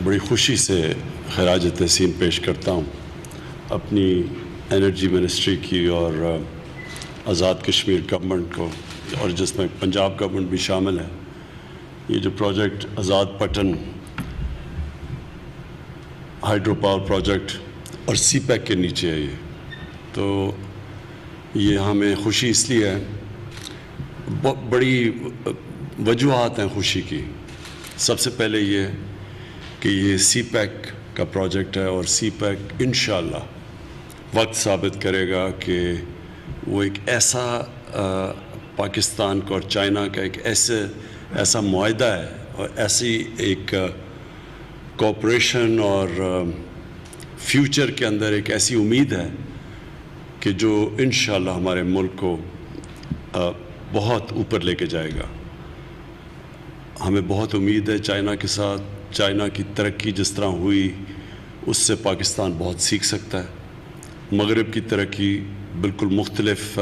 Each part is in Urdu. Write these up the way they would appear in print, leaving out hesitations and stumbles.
بڑی خوشی سے خراج تحسین پیش کرتا ہوں اپنی انرجی منسٹری کی اور آزاد کشمیر گورنمنٹ کو، اور جس میں پنجاب گورنمنٹ بھی شامل ہے۔ یہ جو پروجیکٹ آزاد پٹن ہائیڈرو پاور پروجیکٹ اور سی پیک کے نیچے ہے، تو یہ ہمیں خوشی اس لیے ہے، بڑی وجوہات ہیں خوشی کی۔ سب سے پہلے یہ کہ یہ سی پیک کا پروجیکٹ ہے، اور سی پیک انشاءاللہ وقت ثابت کرے گا کہ وہ ایک ایسا پاکستان کو اور چائنا کا ایک ایسا معاہدہ ہے، اور ایسی ایک کوآپریشن اور فیوچر کے اندر ایک ایسی امید ہے کہ جو انشاءاللہ ہمارے ملک کو بہت اوپر لے کے جائے گا۔ ہمیں بہت امید ہے چائنا کے ساتھ۔ چائنا کی ترقی جس طرح ہوئی اس سے پاکستان بہت سیکھ سکتا ہے۔ مغرب کی ترقی بالکل مختلف،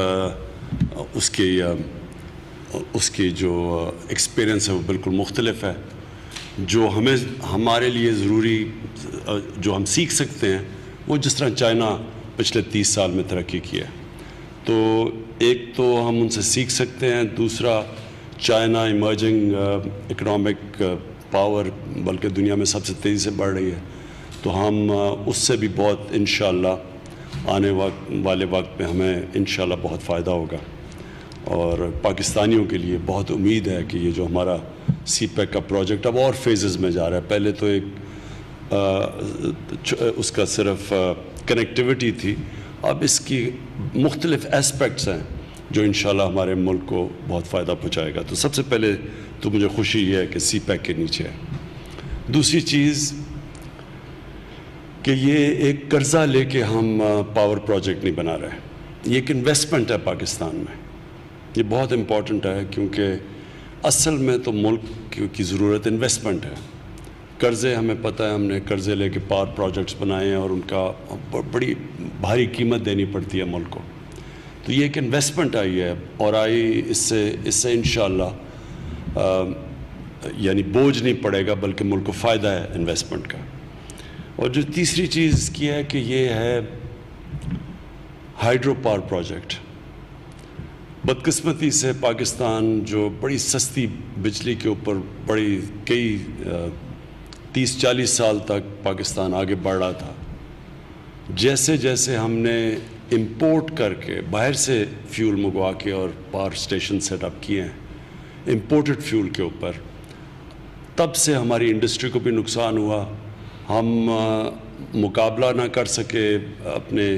اس کی جو ایکسپیرینس ہے وہ بالکل مختلف ہے۔ جو ہمارے لیے ضروری جو ہم سیکھ سکتے ہیں وہ جس طرح چائنا پچھلے 30 سال میں ترقی کی ہے، تو ایک تو ہم ان سے سیکھ سکتے ہیں۔ دوسرا، چائنا ایمرجنگ اکنامک پاور بلکہ دنیا میں سب سے تیزی سے بڑھ رہی ہے، تو ہم اس سے بھی بہت انشاءاللہ آنے والے وقت میں ہمیں انشاءاللہ بہت فائدہ ہوگا۔ اور پاکستانیوں کے لیے بہت امید ہے کہ یہ جو ہمارا سی پیک کا پروجیکٹ اب اور فیزز میں جا رہا ہے۔ پہلے تو ایک اس کا صرف کنیکٹیوٹی تھی، اب اس کی مختلف اسپیکٹس ہیں جو انشاءاللہ ہمارے ملک کو بہت فائدہ پہنچائے گا۔ تو سب سے پہلے تو مجھے خوشی یہ ہے کہ سی پیک کے نیچے ہے۔ دوسری چیز کہ یہ ایک قرضہ لے کے ہم پاور پروجیکٹ نہیں بنا رہے، یہ ایک انویسٹمنٹ ہے پاکستان میں۔ یہ بہت امپورٹنٹ ہے کیونکہ اصل میں تو ملک کی ضرورت انویسٹمنٹ ہے۔ قرضے ہمیں پتہ ہے، ہم نے قرضے لے کے پاور پروجیکٹس بنائے ہیں اور ان کا بڑی بھاری قیمت دینی پڑتی ہے ملک کو۔ تو یہ ایک انویسٹمنٹ آئی ہے، اور آئی اس سے انشاءاللہ یعنی بوجھ نہیں پڑے گا بلکہ ملک کو فائدہ ہے انویسٹمنٹ کا۔ اور جو تیسری چیز کی ہے کہ یہ ہے ہائیڈرو پاور پروجیکٹ۔ بدقسمتی سے پاکستان جو بڑی سستی بجلی کے اوپر کئی 30-40 سال تک پاکستان آگے بڑھ رہا تھا، جیسے جیسے ہم نے امپورٹ کر کے باہر سے فیول منگوا کے اور پاور اسٹیشن سیٹ اپ کیے ہیں امپورٹڈ فیول کے اوپر، تب سے ہماری انڈسٹری کو بھی نقصان ہوا۔ ہم مقابلہ نہ کر سکے اپنے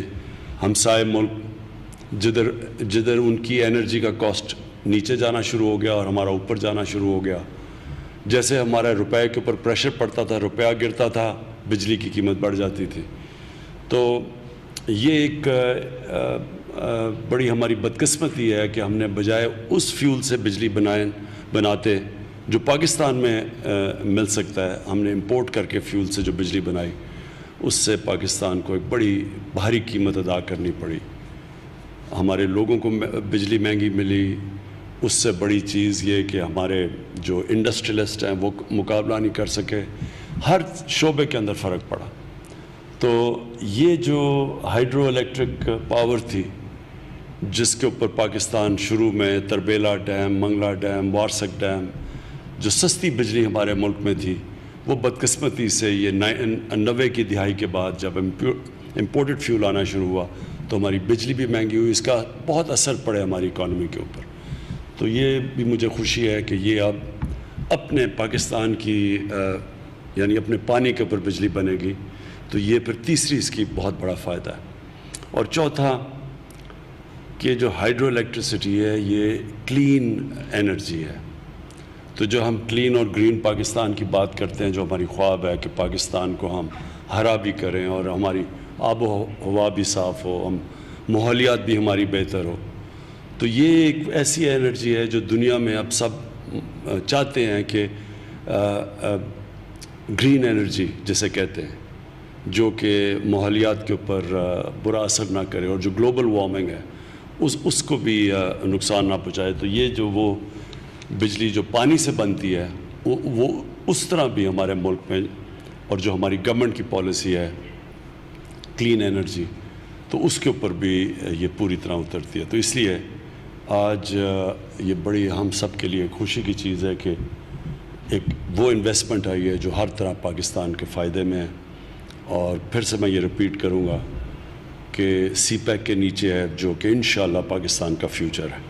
ہمسائے ملک، جدھر ان کی انرجی کا کاسٹ نیچے جانا شروع ہو گیا اور ہمارا اوپر جانا شروع ہو گیا۔ جیسے ہمارا روپے کے اوپر پریشر پڑتا تھا، روپیہ گرتا تھا، بجلی کی قیمت بڑھ جاتی تھی۔ تو یہ ایک بڑی ہماری بدقسمتی ہے کہ ہم نے بجائے اس فیول سے بجلی بناتے جو پاکستان میں مل سکتا ہے، ہم نے امپورٹ کر کے فیول سے جو بجلی بنائی، اس سے پاکستان کو ایک بڑی بھاری قیمت ادا کرنی پڑی۔ ہمارے لوگوں کو بجلی مہنگی ملی، اس سے بڑی چیز یہ کہ ہمارے جو انڈسٹریلسٹ ہیں وہ مقابلہ نہیں کر سکے، ہر شعبے کے اندر فرق پڑا۔ تو یہ جو ہائیڈرو الیکٹرک پاور تھی جس کے اوپر پاکستان شروع میں Tarbela dam, Mangla dam, Warsak dam, جو سستی بجلی ہمارے ملک میں تھی، وہ بدقسمتی سے یہ 90 کی دہائی کے بعد جب امپورٹڈ فیول آنا شروع ہوا تو ہماری بجلی بھی مہنگی ہوئی، اس کا بہت اثر پڑے ہماری اکانومی کے اوپر۔ تو یہ بھی مجھے خوشی ہے کہ یہ اب اپنے پاکستان کی یعنی اپنے پانی کے اوپر بجلی بنے گی، تو یہ پھر تیسری اس کی بہت بڑا فائدہ ہے۔ اور چوتھا کہ جو ہائیڈرو الیکٹریسٹی ہے یہ کلین انرجی ہے، تو جو ہم کلین اور گرین پاکستان کی بات کرتے ہیں، جو ہماری خواب ہے کہ پاکستان کو ہم ہرا بھی کریں اور ہماری آب و ہوا بھی صاف ہو، ہم ماحولیات بھی ہماری بہتر ہو، تو یہ ایک ایسی انرجی ہے جو دنیا میں اب سب چاہتے ہیں کہ گرین انرجی جسے کہتے ہیں، جو کہ ماحولیات کے اوپر برا اثر نہ کرے اور جو گلوبل وارمنگ ہے اس کو بھی نقصان نہ پہنچائے۔ تو یہ جو وہ بجلی جو پانی سے بنتی ہے وہ اس طرح بھی ہمارے ملک میں اور جو ہماری گورنمنٹ کی پالیسی ہے کلین انرجی، تو اس کے اوپر بھی یہ پوری طرح اترتی ہے. تو اس لیے آج یہ بڑی ہم سب کے لیے خوشی کی چیز ہے کہ ایک وہ انویسٹمنٹ آئی ہے جو ہر طرح پاکستان کے فائدے میں ہے. اور پھر سے میں یہ رپیٹ کروں گا کہ سی پیک کے نیچے ہے جو کہ انشاءاللہ پاکستان کا فیوچر ہے.